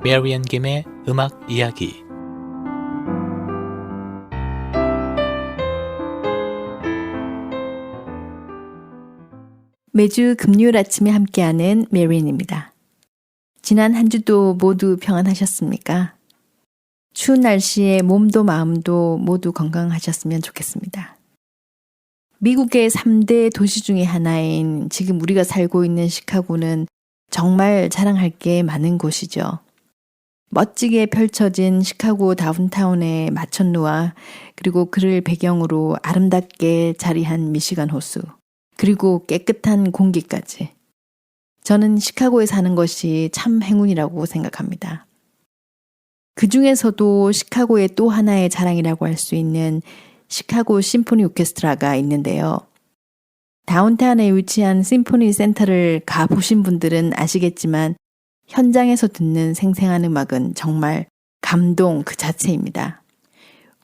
메리 앤 김의 음악 이야기. 매주 금요일 아침에 함께하는 메리앤입니다. 지난 한 주도 모두 평안하셨습니까? 추운 날씨에 몸도 마음도 모두 건강하셨으면 좋겠습니다. 미국의 3대 도시 중에 하나인 지금 우리가 살고 있는 시카고는 정말 자랑할 게 많은 곳이죠. 멋지게 펼쳐진 시카고 다운타운의 마천루와 그리고 그를 배경으로 아름답게 자리한 미시간 호수, 그리고 깨끗한 공기까지. 저는 시카고에 사는 것이 참 행운이라고 생각합니다. 그 중에서도 시카고의 또 하나의 자랑이라고 할 수 있는 시카고 심포니 오케스트라가 있는데요. 다운타운에 위치한 심포니 센터를 가보신 분들은 아시겠지만 현장에서 듣는 생생한 음악은 정말 감동 그 자체입니다.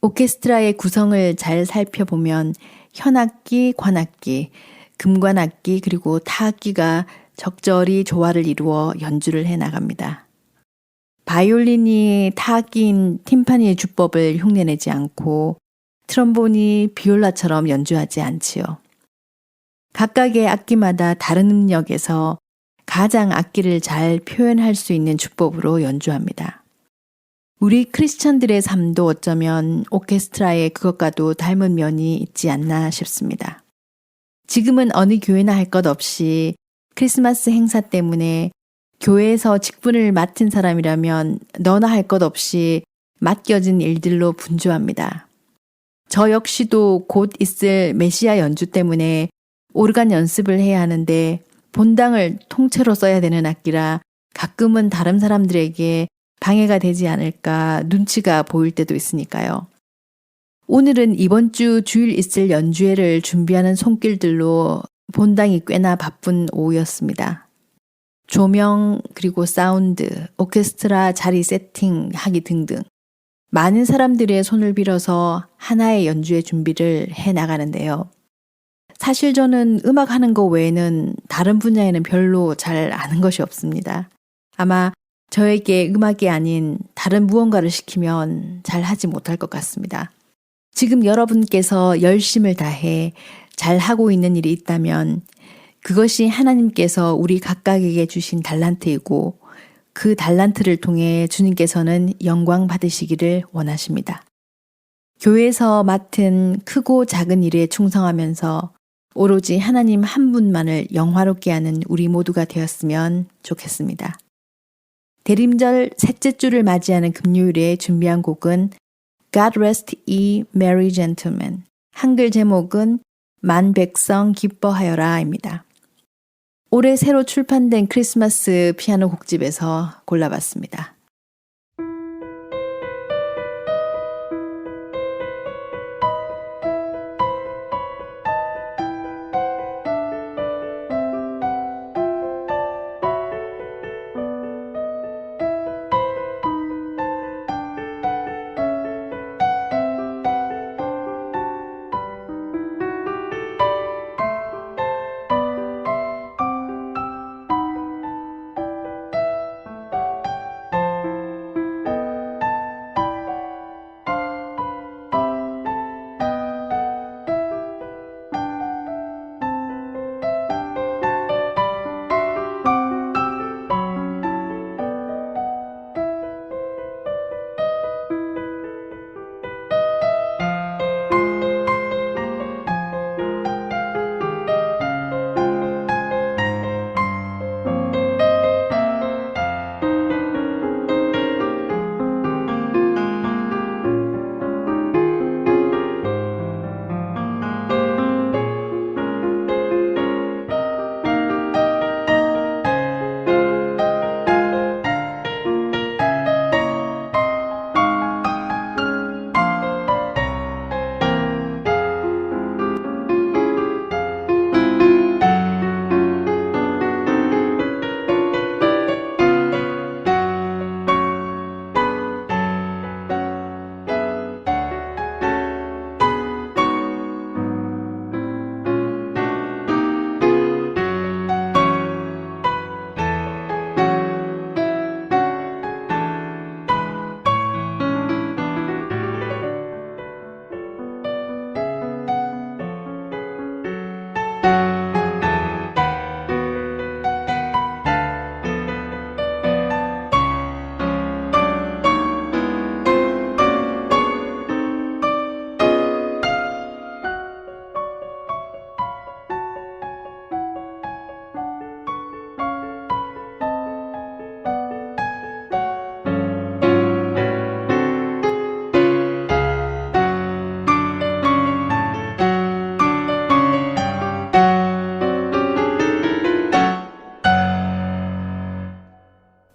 오케스트라의 구성을 잘 살펴보면 현악기, 관악기, 금관악기 그리고 타악기가 적절히 조화를 이루어 연주를 해나갑니다. 바이올린이 타악기인 팀파니의 주법을 흉내내지 않고 트럼본이 비올라처럼 연주하지 않지요. 각각의 악기마다 다른 음역에서 가장 악기를 잘 표현할 수 있는 주법으로 연주합니다. 우리 크리스천들의 삶도 어쩌면 오케스트라의 그것과도 닮은 면이 있지 않나 싶습니다. 지금은 어느 교회나 할 것 없이 크리스마스 행사 때문에 교회에서 직분을 맡은 사람이라면 너나 할 것 없이 맡겨진 일들로 분주합니다. 저 역시도 곧 있을 메시아 연주 때문에 오르간 연습을 해야 하는데 본당을 통째로 써야 되는 악기라 가끔은 다른 사람들에게 방해가 되지 않을까 눈치가 보일 때도 있으니까요. 오늘은 이번 주 주일 있을 연주회를 준비하는 손길들로 본당이 꽤나 바쁜 오후였습니다. 조명 그리고 사운드, 오케스트라 자리 세팅하기 등등 많은 사람들의 손을 빌어서 하나의 연주회 준비를 해 나가는데요. 사실 저는 음악하는 거 외에는 다른 분야에는 별로 잘 아는 것이 없습니다. 아마 저에게 음악이 아닌 다른 무언가를 시키면 잘 하지 못할 것 같습니다. 지금 여러분께서 열심을 다해 잘 하고 있는 일이 있다면 그것이 하나님께서 우리 각각에게 주신 달란트이고 그 달란트를 통해 주님께서는 영광 받으시기를 원하십니다. 교회에서 맡은 크고 작은 일에 충성하면서 오로지 하나님 한 분만을 영화롭게 하는 우리 모두가 되었으면 좋겠습니다. 대림절 셋째 주를 맞이하는 금요일에 준비한 곡은 God Rest Ye Merry Gentlemen, 한글 제목은 만 백성 기뻐하여라입니다. 올해 새로 출판된 크리스마스 피아노 곡집에서 골라봤습니다.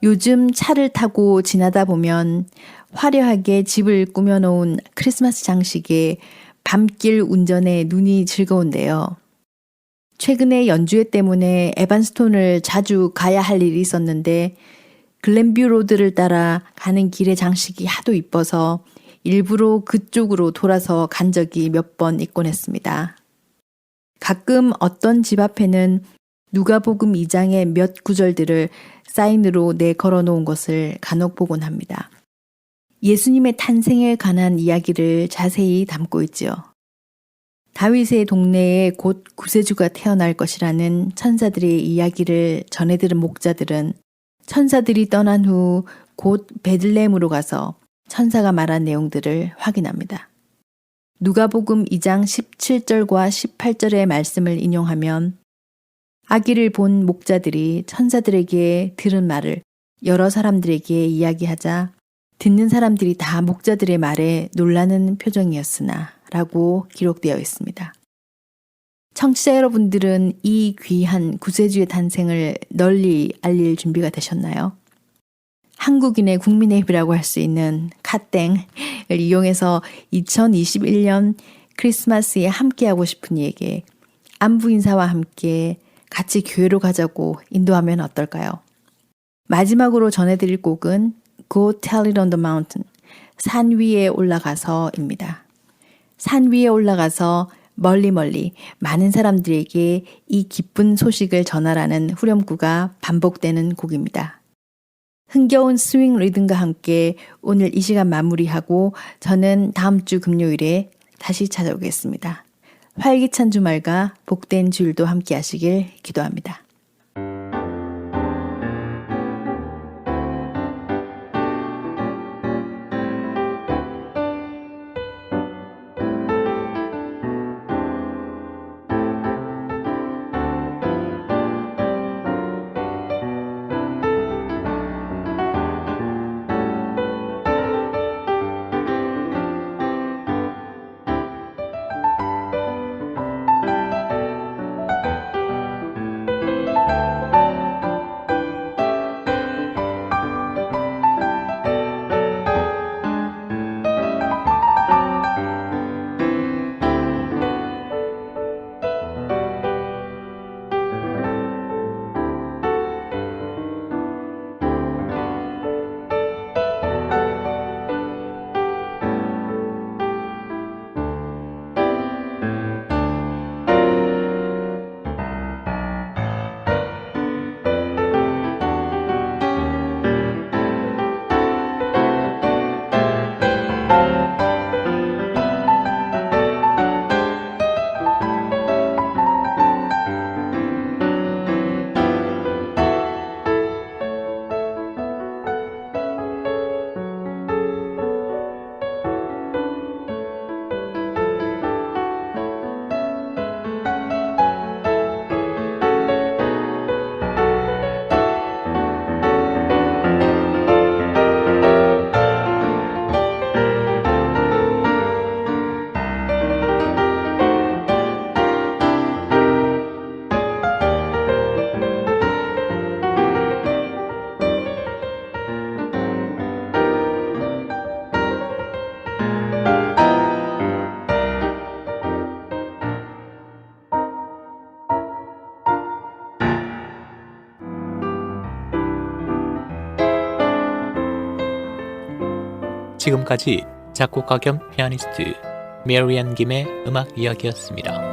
요즘 차를 타고 지나다 보면 화려하게 집을 꾸며놓은 크리스마스 장식에 밤길 운전에 눈이 즐거운데요. 최근에 연주회 때문에 에반스톤을 자주 가야 할 일이 있었는데 글렌뷰 로드를 따라 가는 길의 장식이 하도 이뻐서 일부러 그쪽으로 돌아서 간 적이 몇 번 있곤 했습니다. 가끔 어떤 집 앞에는 누가복음 2장의 몇 구절들을 사인으로 내걸어 놓은 것을 간혹 보곤 합니다. 예수님의 탄생에 관한 이야기를 자세히 담고 있지요. 다윗의 동네에 곧 구세주가 태어날 것이라는 천사들의 이야기를 전해 들은 목자들은 천사들이 떠난 후 곧 베들레헴으로 가서 천사가 말한 내용들을 확인합니다. 누가복음 2장 17절과 18절의 말씀을 인용하면 아기를 본 목자들이 천사들에게 들은 말을 여러 사람들에게 이야기하자 듣는 사람들이 다 목자들의 말에 놀라는 표정이었으나 라고 기록되어 있습니다. 청취자 여러분들은 이 귀한 구세주의 탄생을 널리 알릴 준비가 되셨나요? 한국인의 국민의 힘이라고 할 수 있는 카땡을 이용해서 2021년 크리스마스에 함께하고 싶은 이에게 안부 인사와 함께 같이 교회로 가자고 인도하면 어떨까요? 마지막으로 전해드릴 곡은 Go Tell It on the Mountain, 산 위에 올라가서입니다. 산 위에 올라가서 멀리 많은 사람들에게 이 기쁜 소식을 전하라는 후렴구가 반복되는 곡입니다. 흥겨운 스윙 리듬과 함께 오늘 이 시간 마무리하고 저는 다음 주 금요일에 다시 찾아오겠습니다. 활기찬 주말과 복된 주일도 함께 하시길 기도합니다. 지금까지 작곡가 겸 피아니스트 메리안 김의 음악 이야기였습니다.